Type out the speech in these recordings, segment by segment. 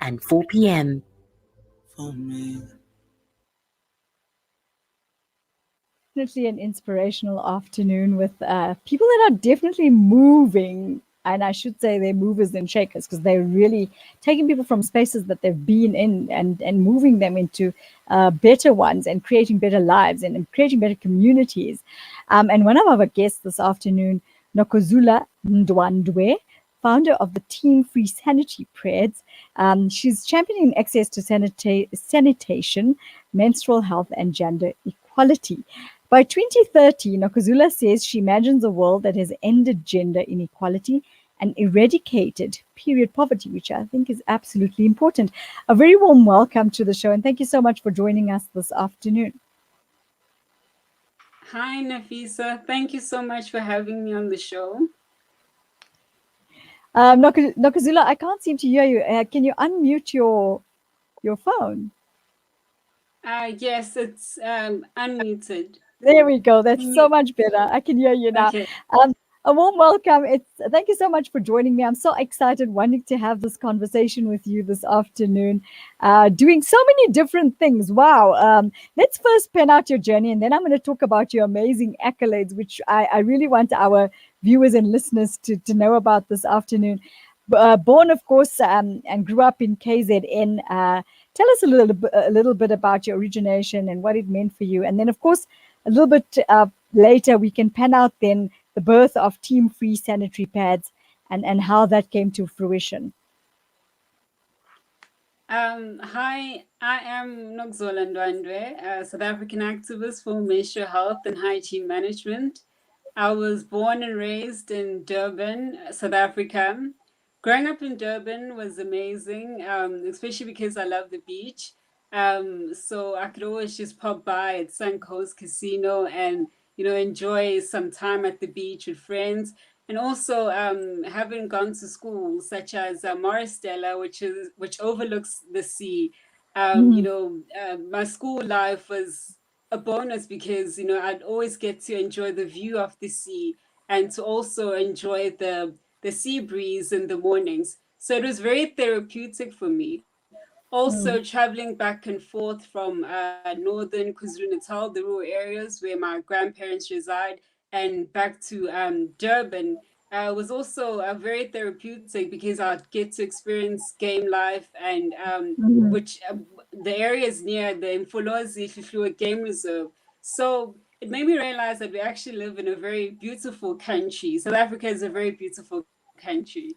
and 4 p.m. For me. Definitely an inspirational afternoon with people that are definitely moving. And I should say they're movers and shakers because they're really taking people from spaces that they've been in and moving them into better ones and creating better lives and creating better communities. And one of our guests this afternoon, Nokuzola Ndwandwe, founder of the Team Free Sanitary Pads. She's championing access to sanitation, menstrual health, and gender equality. By 2030, Nokuzola says she imagines a world that has ended gender inequality and eradicated period poverty, which I think is absolutely important. A very warm welcome to the show, and thank you so much for joining us this afternoon. Hi, Nafisa. Thank you so much for having me on the show. Nokuzola, I can't seem to hear you. Can you unmute your phone? Yes, it's unmuted. There we go. That's Can so you? much better. I can hear you now. Okay. Um, a warm welcome. Thank you so much for joining me. I'm so excited wanting to have this conversation with you this afternoon. Doing so many different things. Wow. Let's first pen out your journey, and then I'm going to talk about your amazing accolades, which I really want our viewers and listeners to know about this afternoon. Born, of course, and grew up in KZN. Tell us a little bit about your origination and what it meant for you, and then, of course, a little bit later, we can pan out then the birth of Team Free Sanitary Pads and how that came to fruition. Hi, I am Nokuzola Ndwandwe, a South African activist for menstrual health and hygiene management. I was born and raised in Durban, South Africa. Growing up in Durban was amazing, especially because I love the beach. So I could always just pop by at Suncoast Casino and enjoy some time at the beach with friends. And also, having gone to schools such as Moristella, which overlooks the sea. Mm. My school life was a bonus because I'd always get to enjoy the view of the sea and to also enjoy the sea breeze in the mornings. So it was very therapeutic for me. Also, Mm. traveling back and forth from northern KwaZulu-Natal, the rural areas where my grandparents reside, and back to Durban was also very therapeutic because I'd get to experience game life and Mm. which the areas near the Mfolozi Hluhluwe Game Reserve. So it made me realize that we actually live in a very beautiful country. South Africa is a very beautiful country.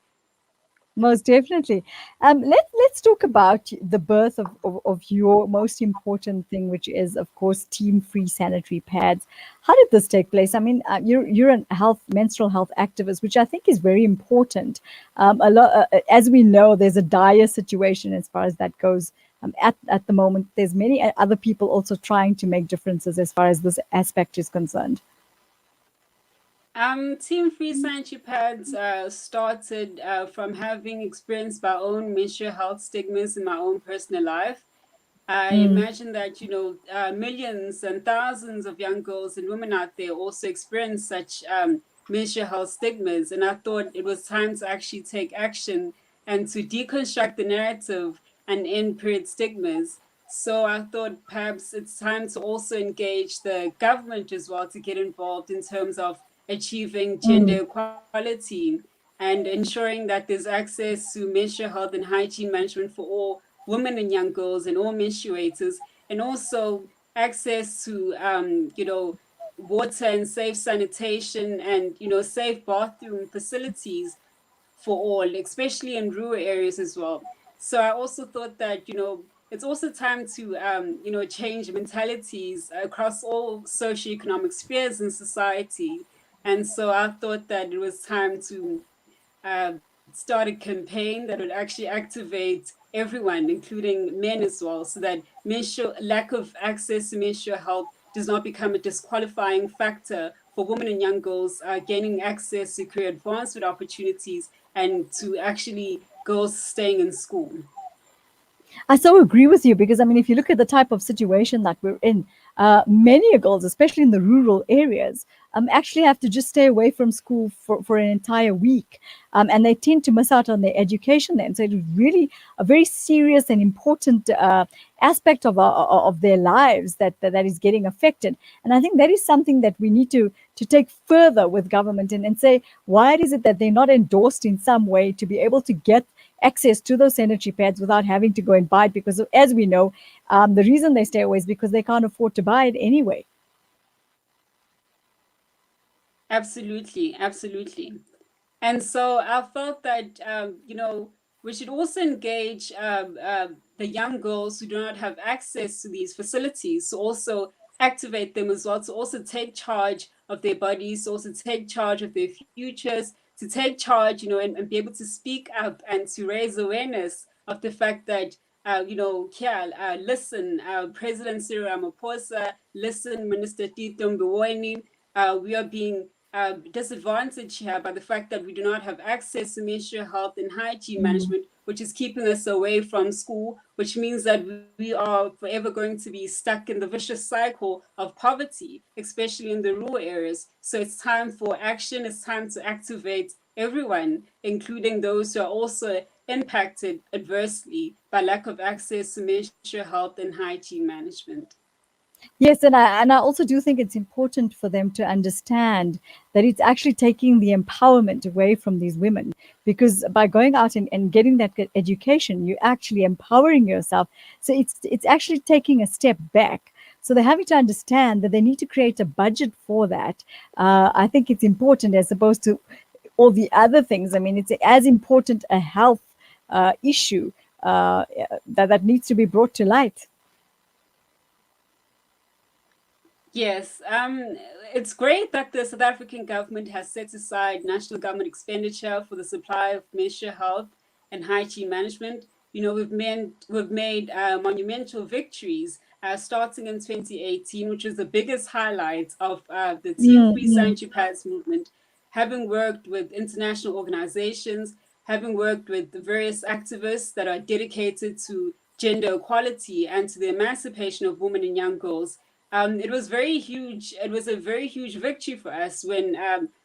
Most definitely. Let's talk about the birth of your most important thing, which is, of course, Team Free Sanitary Pads. How did this take place? I mean, you're a menstrual health activist, which I think is very important. A lot, as we know, there's a dire situation as far as that goes. At the moment, there's many other people also trying to make differences as far as this aspect is concerned. Team Free Sanitary Pads started from having experienced my own menstrual health stigmas in my own personal life. I Mm. imagine that millions and thousands of young girls and women out there also experience such menstrual health stigmas, and I thought it was time to actually take action and to deconstruct the narrative and end period stigmas. So I thought perhaps it's time to also engage the government as well to get involved in terms of achieving Mm. gender equality and ensuring that there's access to menstrual health and hygiene management for all women and young girls and all menstruators, and also access to water and safe sanitation and safe bathroom facilities for all, especially in rural areas as well. So I also thought that it's also time to change mentalities across all socioeconomic spheres in society. And so I thought that it was time to start a campaign that would actually activate everyone, including men as well, so that lack of access to menstrual health does not become a disqualifying factor for women and young girls gaining access to career advancement opportunities and to actually girls staying in school. I so agree with you because I mean, if you look at the type of situation that we're in, many girls, especially in the rural areas, actually have to just stay away from school for an entire week, and they tend to miss out on their education. Then, so it's really a very serious and important aspect of their lives that is getting affected. And I think that is something that we need to take further with government and say, why is it that they're not endorsed in some way to be able to get access to those sanitary pads without having to go and buy it, because as we know, the reason they stay away is because they can't afford to buy it anyway. Absolutely, absolutely. And so I felt that, we should also engage the young girls who do not have access to these facilities, to also activate them as well, to also take charge of their bodies, to also take charge of their futures, to take charge, and be able to speak up and to raise awareness of the fact that, listen, President Cyril Ramaphosa, listen, Minister Tito Mboweni, we are being disadvantaged here by the fact that we do not have access to menstrual health and hygiene Mm. management, which is keeping us away from school, which means that we are forever going to be stuck in the vicious cycle of poverty, especially in the rural areas. So it's time for action. It's time to activate everyone, including those who are also impacted adversely by lack of access to menstrual health and hygiene management. Yes, and I also do think it's important for them to understand that it's actually taking the empowerment away from these women, because by going out and getting that education, you're actually empowering yourself. So it's actually taking a step back. So they're having to understand that they need to create a budget for that. I think it's important as opposed to all the other things. I mean, it's as important a health issue that needs to be brought to light. Yes, it's great that the South African government has set aside national government expenditure for the supply of menstrual health and hygiene management. We've made monumental victories, starting in 2018, which was the biggest highlight of the Teen-Free Mm-hmm. Sanitary Pads movement. Having worked with international organizations, having worked with the various activists that are dedicated to gender equality and to the emancipation of women and young girls, it was very huge. It was a very huge victory for us when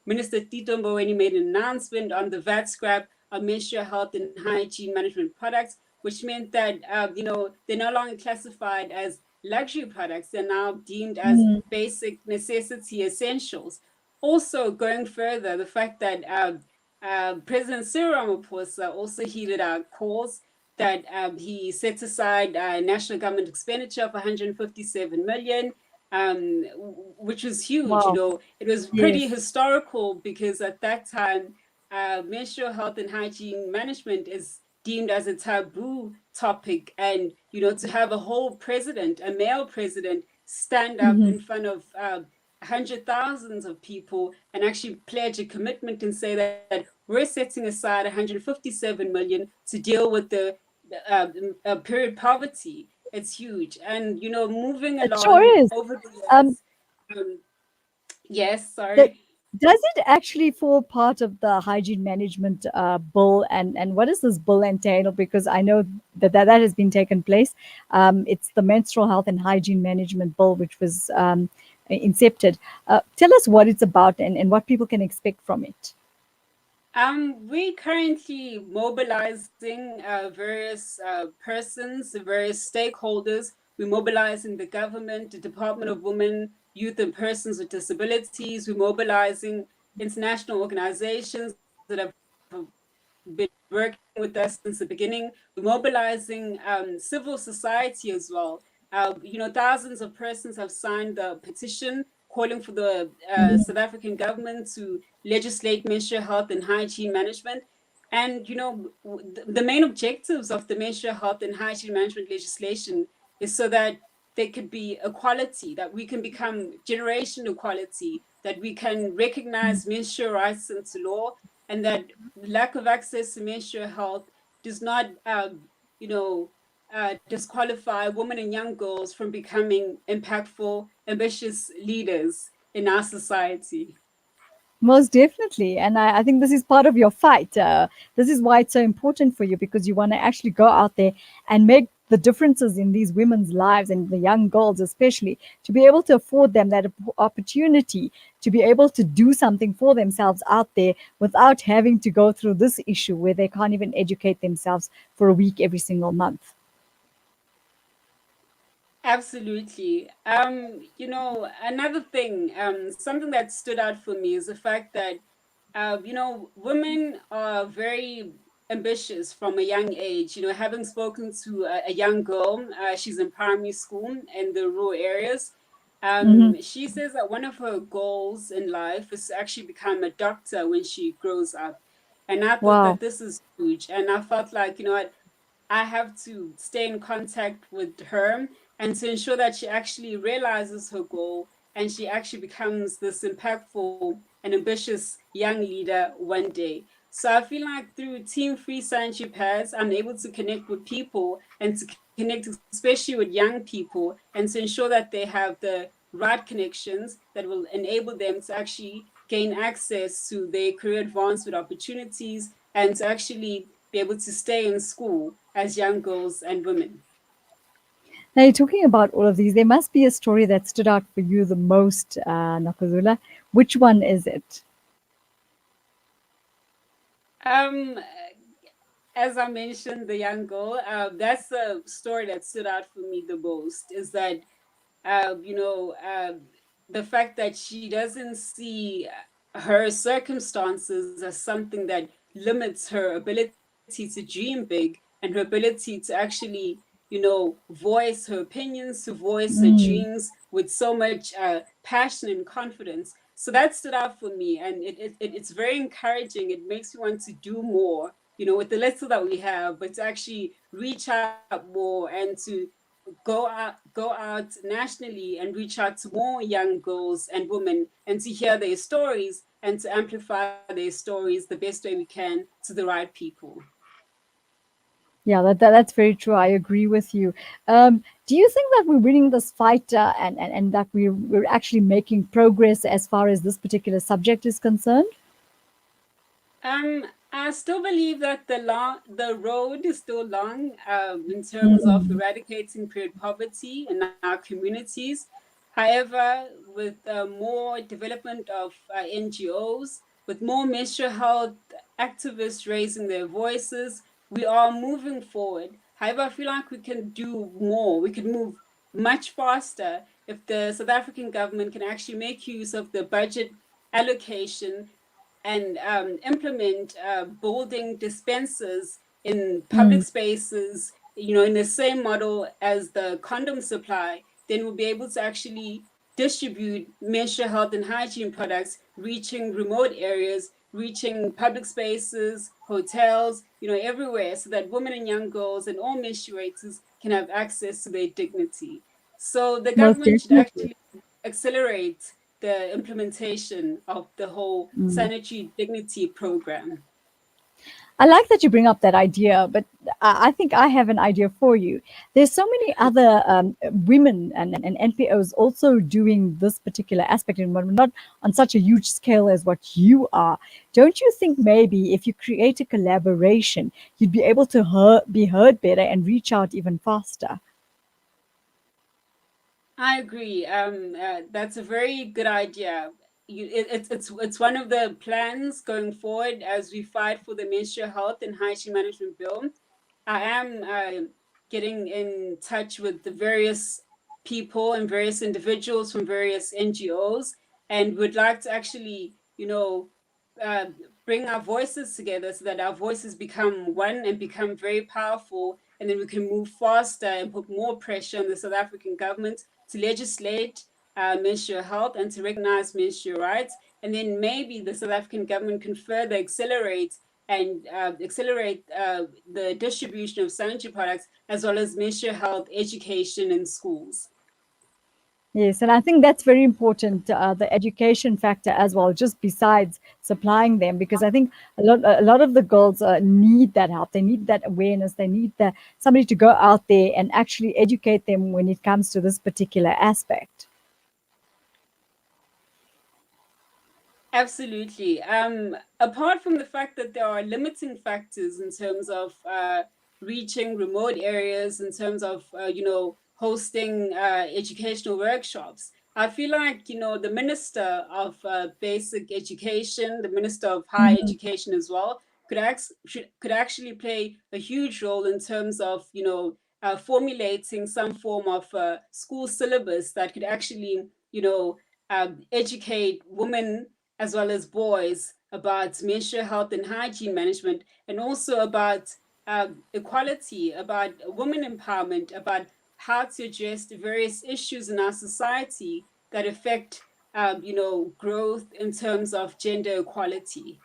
Minister Tito Mboweni made an announcement on the VAT scrap on menstrual health and hygiene management products, which meant that they're no longer classified as luxury products. They're now deemed as Mm. basic necessity essentials. Also, going further, the fact that President Cyril Ramaphosa also heeded our calls, that he set aside national government expenditure of 157 million, which was huge. Wow. It was pretty Yes. historical because at that time, menstrual health and hygiene management is deemed as a taboo topic, and to have a whole president, a male president, stand up Hmm. in front of hundred thousands of people and actually pledge a commitment and say that we're setting aside 157 million to deal with the period poverty. It's huge. And moving It sure along is. over the Um, years. um, yes, that, sorry. does it actually fall part of the hygiene management bill? And what does this bill entail? Because I know that has been taken place. It's the menstrual health and hygiene management bill, which was incepted. Tell us what it's about and what people can expect from it. We're currently mobilizing various persons, various stakeholders. We're mobilizing the government, the Department of Women, Youth and Persons with Disabilities. We're mobilizing international organizations that have been working with us since the beginning. We're mobilizing civil society as well. Thousands of persons have signed the petition calling for the South African government to legislate menstrual health and hygiene management. And the main objectives of the menstrual health and hygiene management legislation is so that there could be equality, that we can become generational equality, that we can recognize menstrual rights into law, and that lack of access to menstrual health does not, you know, disqualify women and young girls from becoming impactful, ambitious leaders in our society. Most definitely. And I think this is part of your fight. This is why it's so important for you, because you want to actually go out there and make the differences in these women's lives and the young girls especially, to be able to afford them that opportunity to be able to do something for themselves out there without having to go through this issue where they can't even educate themselves for a week every single month. Absolutely. Another thing, something that stood out for me is the fact that, women are very ambitious from a young age. Having spoken to a young girl, she's in primary school in the rural areas. Mm-hmm. She says that one of her goals in life is to actually become a doctor when she grows up. And I thought Wow. that this is huge. And I felt like, what, I have to stay in contact with her and to ensure that she actually realizes her goal and she actually becomes this impactful and ambitious young leader one day. So I feel like through Team Free Sanitary Pads, I'm able to connect with people and to connect especially with young people and to ensure that they have the right connections that will enable them to actually gain access to their career advancement opportunities and to actually be able to stay in school as young girls and women. Now, you're talking about all of these. There must be a story that stood out for you the most, Nokuzola. Which one is it? Um, as I mentioned, the young girl, that's the story that stood out for me the most is that, uh, you know, uh, the fact that she doesn't see her circumstances as something that limits her ability to dream big and her ability to actually, voice her opinions, to voice her Mm, dreams with so much passion and confidence. So that stood out for me, and it's very encouraging. It makes me want to do more, with the little that we have, but to actually reach out more and to go out nationally and reach out to more young girls and women and to hear their stories and to amplify their stories the best way we can to the right people. yeah, that's very true. I agree with you. Do you think that we're winning this fight and that we're actually making progress as far as this particular subject is concerned? I still believe that the road is still long in terms of Mm, eradicating period poverty in our communities. However, with more development of NGOs, with more menstrual health activists raising their voices, we are moving forward. However, I feel like we can do more. We can move much faster if the South African government can actually make use of the budget allocation and implement building dispensers in public mm. spaces, in the same model as the condom supply, then we'll be able to actually distribute menstrual health and hygiene products, reaching remote areas, reaching public spaces, hotels, everywhere, so that women and young girls and all menstruators can have access to their dignity. So the Most government should definitely. actually accelerate the implementation of the whole Mm. sanitary dignity program. I like that you bring up that idea, but I think I have an idea for you. There's so many other women and NPOs also doing this particular aspect, and not on such a huge scale as what you are. Don't you think maybe if you create a collaboration, you'd be able to be heard better and reach out even faster? I agree. That's a very good idea. It's one of the plans going forward as we fight for the menstrual health and hygiene management bill. I am getting in touch with the various people and various individuals from various NGOs, and would like to actually, uh, bring our voices together so that our voices become one and become very powerful, and then we can move faster and put more pressure on the South African government to legislate menstrual health and to recognize menstrual rights. And then maybe the South African government can further accelerate the distribution of sanitary products as well as menstrual health education in schools. Yes, and I think that's very important, the education factor as well, just besides supplying them, because I think a lot of the girls need that help. They need that awareness. They need somebody to go out there and actually educate them when it comes to this particular aspect. Absolutely. Apart from the fact that there are limiting factors in terms of reaching remote areas in terms of, hosting educational workshops. I feel like, the Minister of Basic Education, the Minister of Higher Mhm. Education as well, could actually play a huge role in terms of, formulating some form of school syllabus that could actually, educate women as well as boys about menstrual health and hygiene management, and also about equality, about women empowerment, about how to address the various issues in our society that affect, growth in terms of gender equality.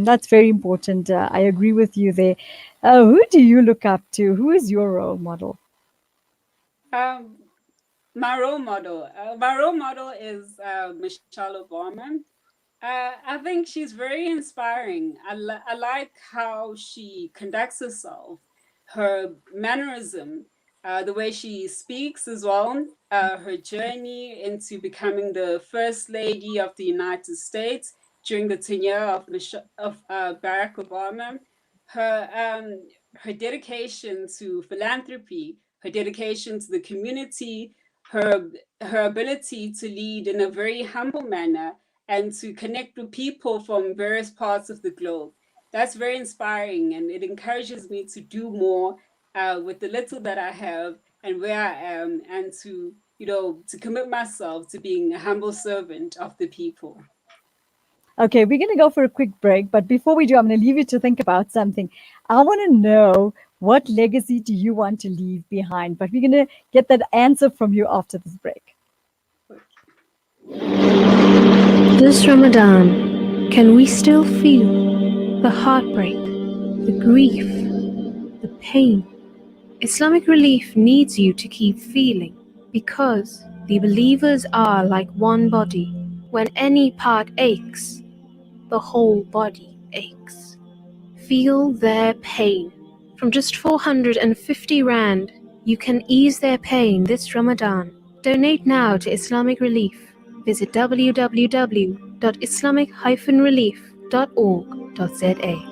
That's very important. I agree with you there. Who do you look up to? Who is your role model? Um, my role model is Michelle Obama. I think she's very inspiring. I like how she conducts herself, her mannerism, the way she speaks as well, her journey into becoming the First Lady of the United States during the tenure of Barack Obama, her dedication to philanthropy, her dedication to the community, her her ability to lead in a very humble manner and to connect with people from various parts of the globe. That's very inspiring, and it encourages me to do more with the little that I have and where I am, and to, to commit myself to being a humble servant of the people. Okay, we're going to go for a quick break, but before we do, I'm going to leave you to think about something. I want to know, what legacy do you want to leave behind? But we're going to get that answer from you after this break. This Ramadan, can we still feel the heartbreak, the grief, the pain? Islamic Relief needs you to keep feeling, because the believers are like one body. When any part aches, the whole body aches. Feel their pain. From just 450 Rand, you can ease their pain this Ramadan. Donate now to Islamic Relief. Visit www.islamic-relief.org.za.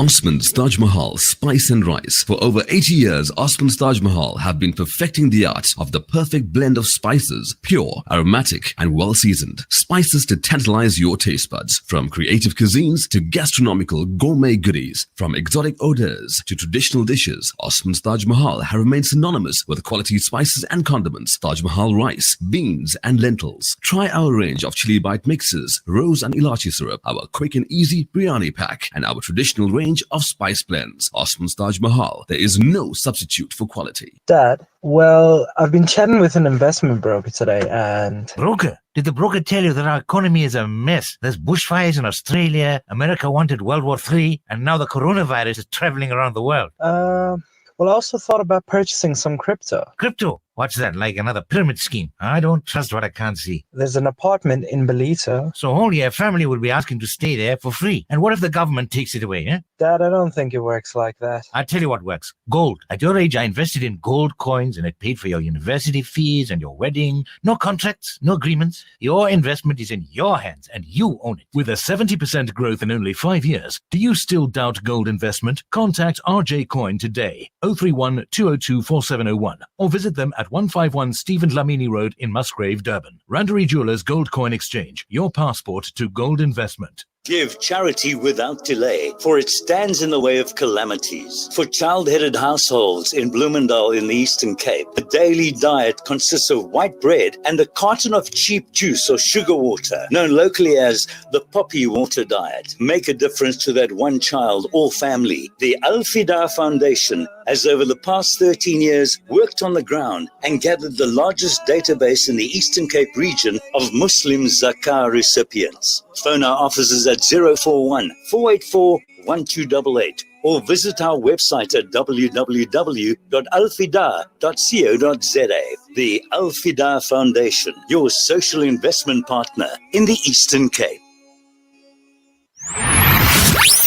Osman's Taj Mahal Spice and Rice. For over 80 years, Osman's Taj Mahal have been perfecting the art of the perfect blend of spices, pure, aromatic, and well-seasoned. Spices to tantalize your taste buds. From creative cuisines to gastronomical gourmet goodies, from exotic odors to traditional dishes, Osman's Taj Mahal have remained synonymous with quality spices and condiments. Taj Mahal rice, beans, and lentils. Try our range of chili bite mixes, rose and ilachi syrup, our quick and easy biryani pack, and our traditional range of spice blends. Osman's Taj Mahal. There is no substitute for quality. Dad, well, I've been chatting with an investment broker today and... Broker? Did the broker tell you that our economy is a mess? There's bushfires in Australia, America wanted World War III, and now the coronavirus is traveling around the world. Well, I also thought about purchasing some crypto. Crypto? What's that, like another pyramid scheme? I don't trust what I can't see. There's an apartment in Belito. So whole your family will be asking to stay there for free. And what if the government takes it away, eh? Dad, I don't think it works like that. I'll tell you what works. Gold. At your age, I invested in gold coins and it paid for your university fees and your wedding. No contracts, no agreements. Your investment is in your hands and you own it. With a 70% growth in only 5 years, do you still doubt gold investment? Contact RJ Coin today, 031 202 4701, or visit them at 151 Stephen Lamini Road in Musgrave, Durban. Randery Jewelers Gold Coin Exchange, your passport to gold investment. Give charity without delay, for it stands in the way of calamities. For child-headed households in Bloemendal in the Eastern Cape, a daily diet consists of white bread and a carton of cheap juice or sugar water, known locally as the poppy water diet. Make a difference to that one child or family. The Al-Fida Foundation has over the past 13 years worked on the ground and gathered the largest database in the Eastern Cape region of Muslim zakah recipients. Phone our offices at 041 484 1288 or visit our website at www.alfida.co.za. The Al-Fida Foundation, your social investment partner in the Eastern Cape.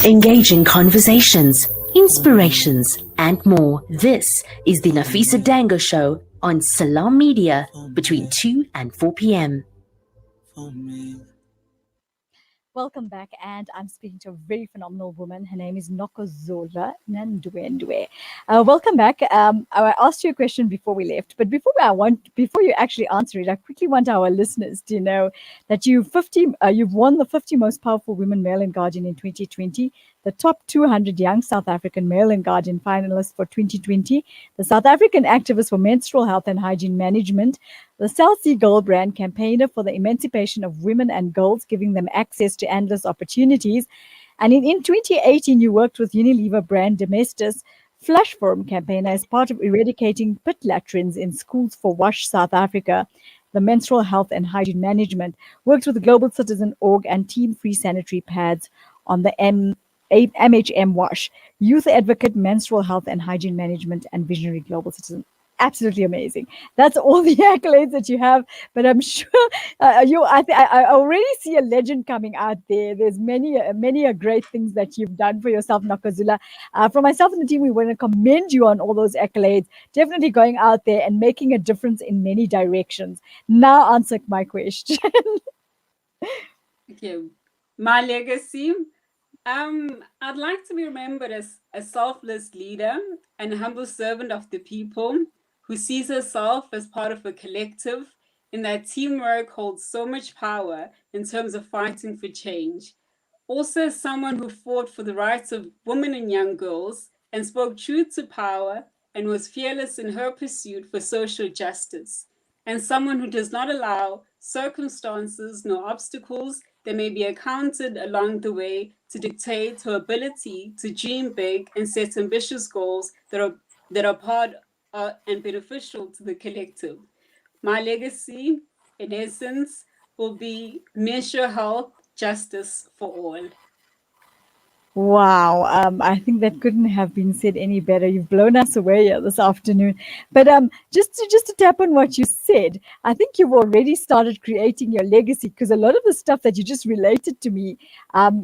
Engaging conversations, inspirations, and more. This is the Nafisa Dango Show on Salam Media between 2 and 4 p.m. For me. Welcome back, and I'm speaking to a very phenomenal woman. Her name is Nokuzola Ndwandwe. Welcome back. I asked you a question before we left, but before you actually answer it, I quickly want our listeners to know that you've won the 50 most powerful women male and guardian in 2020, the top 200 young South African male and guardian finalists for 2020, the South African activist for menstrual health and hygiene management, the Cell C Girl brand campaigner for the emancipation of women and girls, giving them access to endless opportunities. And in 2018, you worked with Unilever brand Domestos Flush Forum campaigner as part of eradicating pit latrines in schools for WASH South Africa, the menstrual health and hygiene management, worked with Global Citizen Org and Team Free Sanitary Pads on the MHM WASH, youth advocate, menstrual health and hygiene management, and visionary global citizen. Absolutely amazing. That's all the accolades that you have, but I'm sure I already see a legend coming out there. There's many great things that you've done for yourself, Nokuzola. For myself and the team, we want to commend you on all those accolades. Definitely going out there and making a difference in many directions. Now answer my question. Okay, my legacy. I'd like to be remembered as a selfless leader and humble servant of the people who sees herself as part of a collective, in that teamwork holds so much power in terms of fighting for change. Also, as someone who fought for the rights of women and young girls and spoke truth to power and was fearless in her pursuit for social justice. And someone who does not allow circumstances nor obstacles that may be encountered along the way to dictate her ability to dream big and set ambitious goals that are part and beneficial to the collective. My legacy, in essence, will be menstrual health justice for all. Wow, I think that couldn't have been said any better. You've blown us away here this afternoon. But just to tap on what you said, I think you've already started creating your legacy, because a lot of the stuff that you just related to me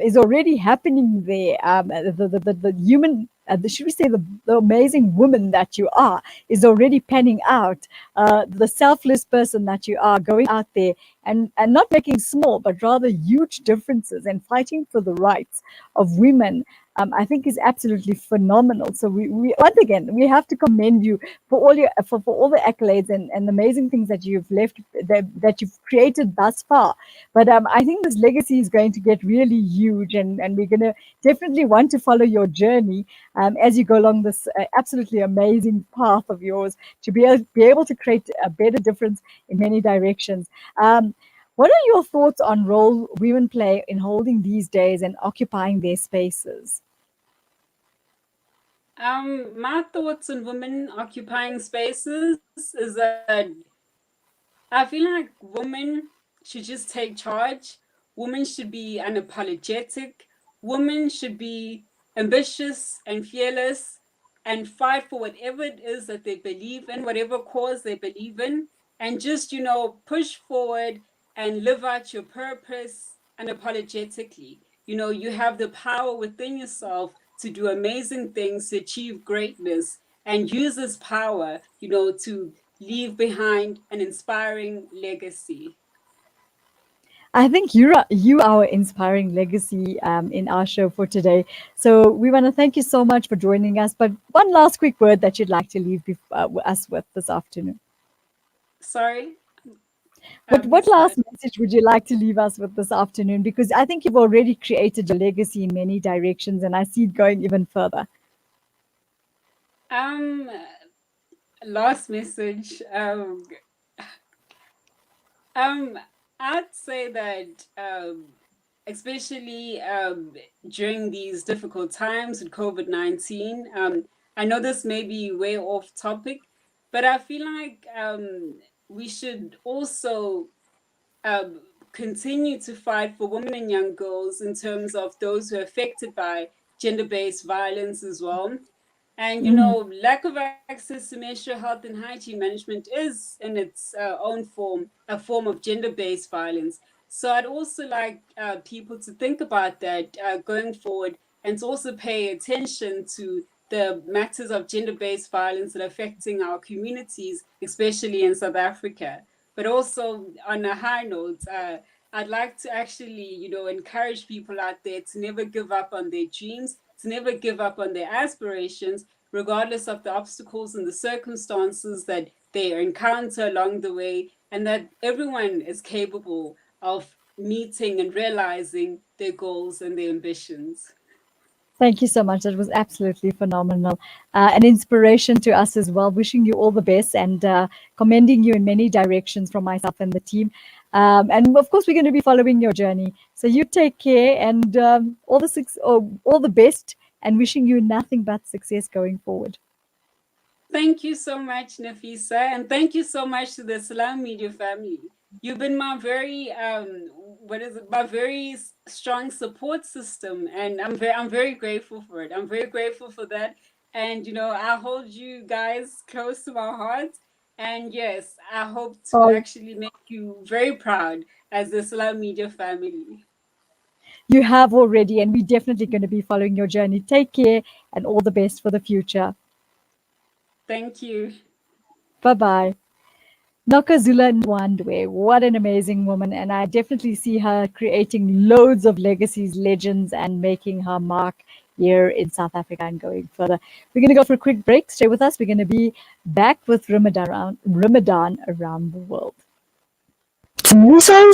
is already happening there. The human, should we say, the amazing woman that you are is already panning out. The selfless person that you are, going out there and not making small but rather huge differences and fighting for the rights of women, I think is absolutely phenomenal. So we once again, we have to commend you for all your for all the accolades and the amazing things that you've that you've created thus far. But I think this legacy is going to get really huge, and we're going to definitely want to follow your journey as you go along this absolutely amazing path of yours, to be able to create a better difference in many directions. What are your thoughts on role women play in holding these days and occupying their spaces? My thoughts on women occupying spaces is that I feel like women should just take charge. Women should be unapologetic. Women should be ambitious and fearless and fight for whatever it is that they believe in, whatever cause they believe in, and just, push forward and live out your purpose unapologetically. You have the power within yourself to do amazing things, to achieve greatness, and use this power, to leave behind an inspiring legacy. I think you are our inspiring legacy in our show for today. So we want to thank you so much for joining us. But one last quick word that you'd like to leave us with this afternoon. Sorry? What last message would you like to leave us with this afternoon? Because I think you've already created your legacy in many directions, and I see it going even further. Last message. I'd say that especially during these difficult times with COVID-19, I know this may be way off topic, but I feel like we should also continue to fight for women and young girls in terms of those who are affected by gender-based violence as well. And, lack of access to menstrual health and hygiene management is in its own form, a form of gender-based violence. So I'd also like people to think about that going forward, and to also pay attention to the matters of gender-based violence that are affecting our communities, especially in South Africa. But also on a high note, I'd like to actually, encourage people out there to never give up on their dreams, to never give up on their aspirations, regardless of the obstacles and the circumstances that they encounter along the way, and that everyone is capable of meeting and realizing their goals and their ambitions. Thank you so much. That was absolutely phenomenal. An inspiration to us as well. Wishing you all the best and commending you in many directions from myself and the team. And of course, we're going to be following your journey. So you take care and all the best, and wishing you nothing but success going forward. Thank you so much, Nafisa, and thank you so much to the Salam Media family. You've been my very my very strong support system, and I'm very grateful for it. I'm very grateful for that, and I hold you guys close to my heart. And yes, I hope to actually make you very proud as the Salam Media family. You have already, and we're definitely going to be following your journey. Take care and all the best for the future. Thank you. Bye-bye. Nokuzola Ndwandwe, what an amazing woman. And I definitely see her creating loads of legacies, legends, and making her mark here in South Africa and going further. We're going to go for a quick break. Stay with us. We're going to be back with Ramadan around the world.